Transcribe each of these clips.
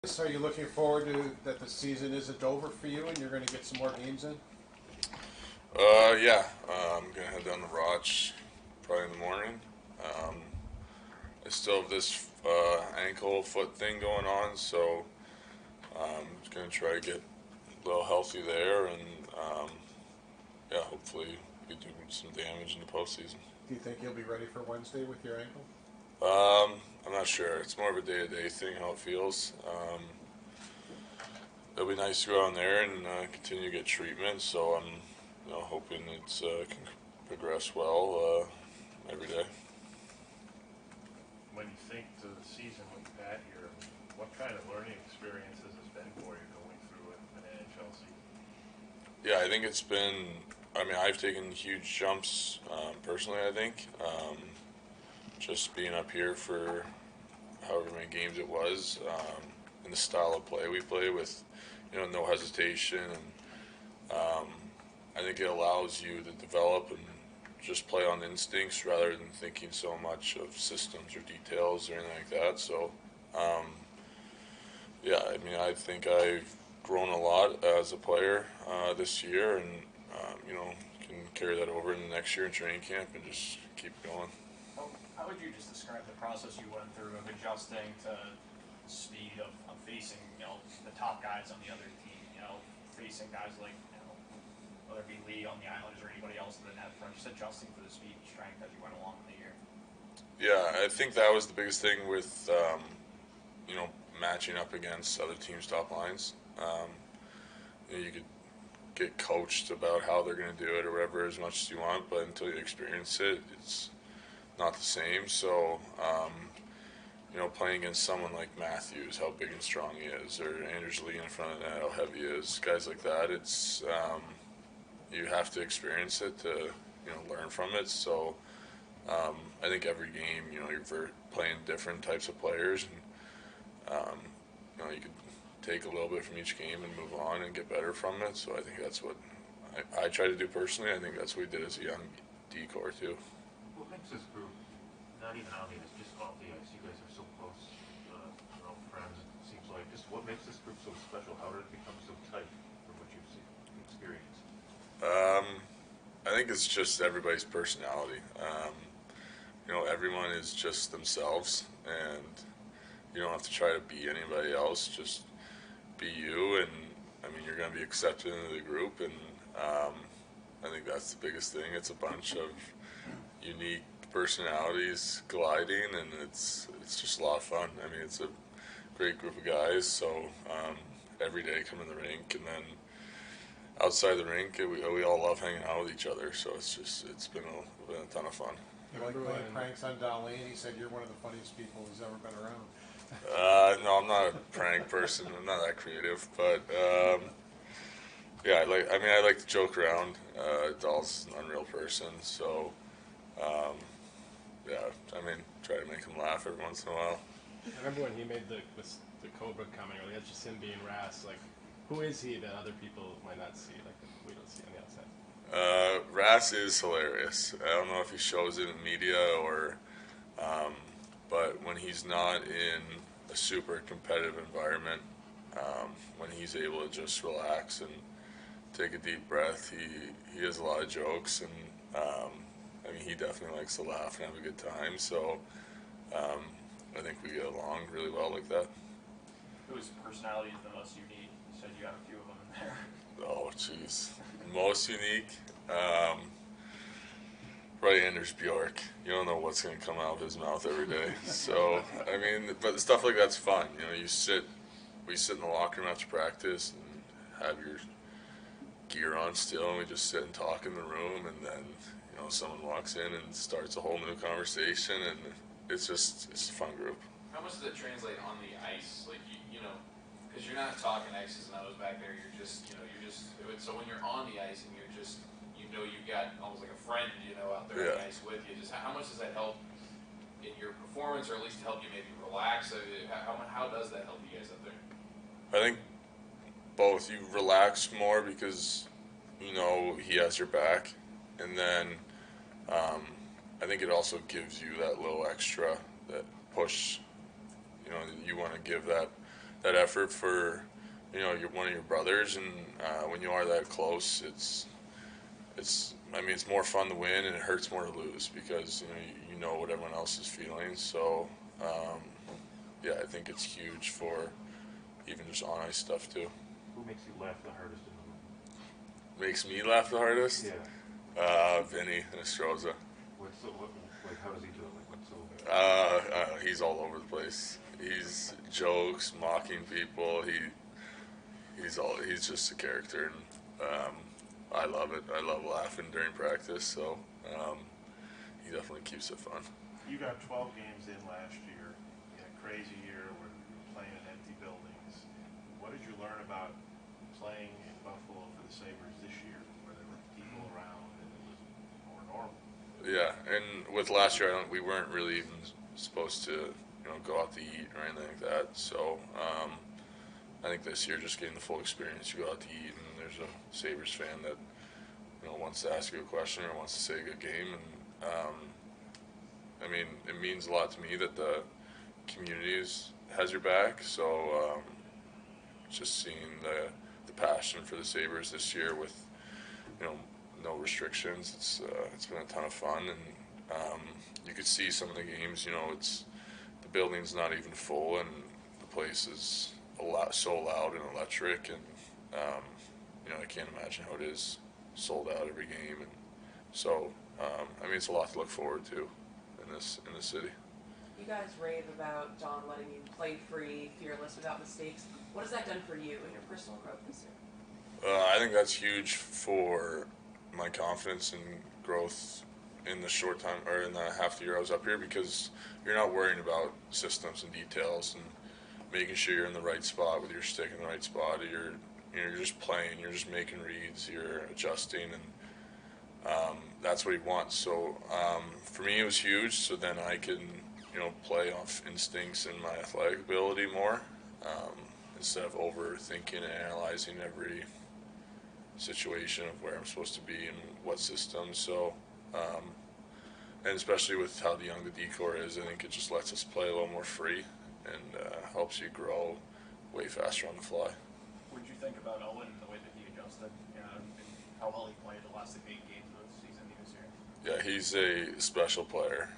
So are you looking forward to that the season isn't over for you and you're going to get some more games in? Yeah. I'm gonna head down to Roch probably in the morning. Um, I still have this ankle foot thing going on, so just gonna try to get a little healthy there, and yeah, hopefully we do some damage in the postseason. Do you think you'll be ready for Wednesday with your ankle? I'm not sure. It's more of a day-to-day thing how it feels. It'll be nice to go down there and continue to get treatment. So I'm, hoping it's can progress well every day. When you think to the season with Pat here, what kind of learning experience has this been for you going through an NHL season? Yeah, I think it's been. I mean, I've taken huge jumps personally. I think just being up here for however many games it was, and the style of play we play with, no hesitation, and I think it allows you to develop and just play on instincts rather than thinking so much of systems or details or anything like that. So, um, yeah, I mean, I think I've grown a lot as a player this year, and can carry that over in the next year in training camp and just keep going. How would you just describe the process you went through of adjusting to the speed of facing, the top guys on the other team, facing guys like, whether it be Lee on the Islanders or anybody else in the net front, just adjusting for the speed and strength as you went along in the year? Yeah, I think that was the biggest thing with, matching up against other teams' top lines. You could get coached about how they're going to do it or whatever as much as you want, but until you experience it, it's not the same. So, playing against someone like Matthews, how big and strong he is, or Anders Lee in front of the net, how heavy he is, guys like that, it's you have to experience it to learn from it. So, I think every game, you're playing different types of players, and you could take a little bit from each game and move on and get better from it. So I think that's what I try to do personally. I think that's what we did as a young D-core too. What makes this group, not even on the ice, just off the ice, you guys are so close, friends, it seems like. Just what makes this group so special? How did it become so tight from what you've seen, experienced? I think it's just everybody's personality. Everyone is just themselves, and you don't have to try to be anybody else. Just be you, and I mean, you're going to be accepted into the group, and I think that's the biggest thing. It's a bunch of unique personalities colliding, and it's just a lot of fun. I mean, it's a great group of guys. So every day come in the rink, and then outside the rink, we all love hanging out with each other. So it's been a ton of fun. You like playing pranks on Darlene? He said you're one of the funniest people who's ever been around. No, I'm not a prank person. I'm not that creative, but yeah, I like to joke around. Dahl's an unreal person, so yeah, try to make him laugh every once in a while. I remember when he made the Cobra comment earlier. That's just him being Ras. Like, who is he that other people might not see? Like, we don't see on the outside. Ras is hilarious. I don't know if he shows it in media or, but when he's not in a super competitive environment, when he's able to just relax and take a deep breath, he has a lot of jokes, and he definitely likes to laugh and have a good time. So I think we get along really well like that. Whose personality is the most unique? You said you got a few of them in there. Oh, jeez. Most unique? Right, Anders Bjork. You don't know what's going to come out of his mouth every day. So, but stuff like that's fun. We sit in the locker room after practice and have your gear on still, and we just sit and talk in the room, and then, someone walks in and starts a whole new conversation, and it's a fun group. How much does it translate on the ice? Like, because you're not talking X's and O's back there. So when you're on the ice and you've got almost like a friend, out there on the ice with you. Just how much does that help in your performance, or at least help you maybe relax? How does that help you guys up there? I think both. You relax more because he has your back, and then I think it also gives you that little extra, that push. You want to give that that effort for, one of your brothers, and when you are that close, it's more fun to win, and it hurts more to lose because you know what everyone else is feeling. So I think it's huge for even just on ice stuff too. Who makes you laugh the hardest in the room? Makes me laugh the hardest? Yeah. Vinny Nostroza. How does he do it? What's so? He's all over the place. He's jokes, mocking people. He's just a character, and I love it. I love laughing during practice. So he definitely keeps it fun. You got 12 games in last year, in a crazy year where you were playing in empty buildings. What did you learn about playing in Buffalo for the Sabres this year, where there were people around and it was more normal? Yeah, and with last year, we weren't really even supposed to, go out to eat or anything like that. So I think this year, just getting the full experience, you go out to eat, and there's a Sabres fan that wants to ask you a question or wants to say a good game, and it means a lot to me that the community has your back. So just seeing the passion for the Sabres this year with no restrictions, it's been a ton of fun, and you could see some of the games. It's the building's not even full, and the place is so loud and electric, and I can't imagine how it is sold out every game, and so it's a lot to look forward to in this city. You guys rave about John letting you play free, fearless, without mistakes. What has that done for you and your personal growth this year? I think that's huge for my confidence and growth in the short time, or in the half the year I was up here, because you're not worrying about systems and details and making sure you're in the right spot with your stick in the right spot. You're just playing, you're just making reads, you're adjusting, and that's what he wants. So for me, it was huge. So then I can play off instincts and my athletic ability more, instead of overthinking and analyzing every situation of where I'm supposed to be and what system. So and especially with how young the D-core is, I think it just lets us play a little more free and helps you grow way faster on the fly. What did you think about Owen and the way that he adjusted, and how well he played the last 8 games of the season he was here? Yeah, he's a special player.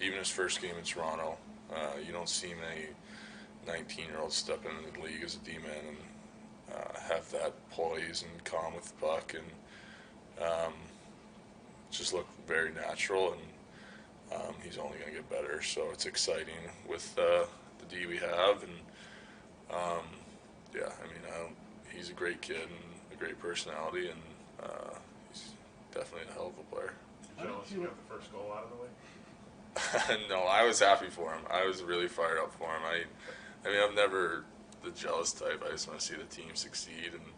Even his first game in Toronto, you don't see many 19-year-olds step into the league as a D-man and have that poise and calm with the puck, and just look very natural, and he's only going to get better. So it's exciting with the D we have, and he's a great kid and a great personality, and he's definitely a hell of a player. Jealous you got the first goal out of the way? No, I was happy for him. I was really fired up for him. I'm never the jealous type. I just want to see the team succeed, and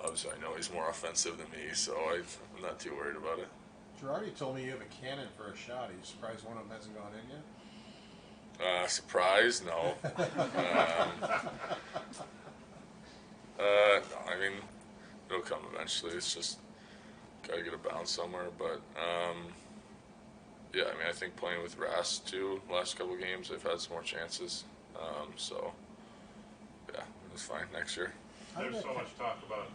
obviously I know he's more offensive than me, so I'm not too worried about it. Girardi told me you have a cannon for a shot. Are you surprised one of them hasn't gone in yet? Surprised? No. It'll come eventually. It's just gotta get a bounce somewhere. But I think playing with Rass too, the last couple of games, they've had some more chances. It's fine next year. There's so much talk about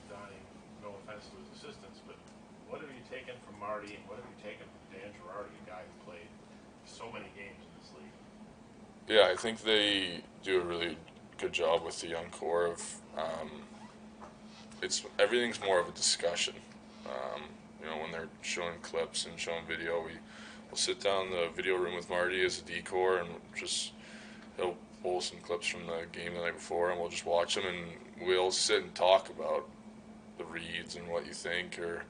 Donnie, no offense to his assistants, but what have you taken from Marty and what have you taken from Dan Girardi, a guy who played so many games in this league? Yeah, I think they do a really good job with the young core of everything's more of a discussion. When they're showing clips and showing video, we'll sit down in the video room with Marty as a D-core, and he'll pull some clips from the game the night before, and we'll just watch them, and we'll sit and talk about the reads and what you think. Or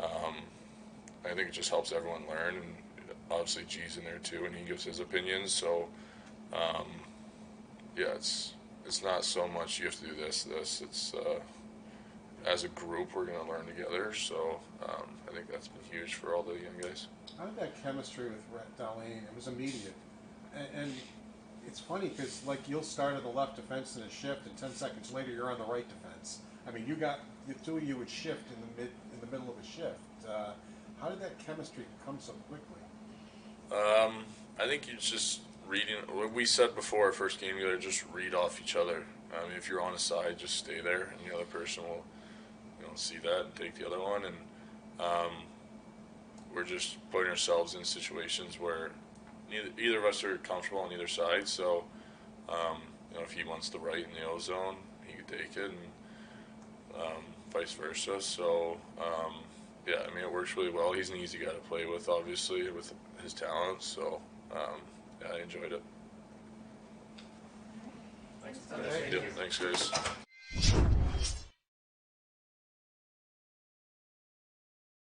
I think it just helps everyone learn, and obviously G's in there too, and he gives his opinions. So it's not so much you have to do this. It's as a group we're going to learn together. So I think that's been huge for all the young guys. How did that chemistry with Rhett Dahlin? It was immediate, and it's funny because you'll start at the left defense in a shift, and 10 seconds later you're on the right defense. The two of you would shift in the middle of a shift. How did that chemistry come so quickly? I think you just reading. What we said before our first game together, just read off each other. I mean, if you're on a side, just stay there, and the other person will, see that and take the other one. And we're just putting ourselves in situations where either of us are comfortable on either side. So, if he wants the right in the O zone, he could take it, and vice versa. So, yeah, I mean, it works really well. He's an easy guy to play with, obviously, with his talents. So, yeah, I enjoyed it. Thanks. Yeah, thanks, guys.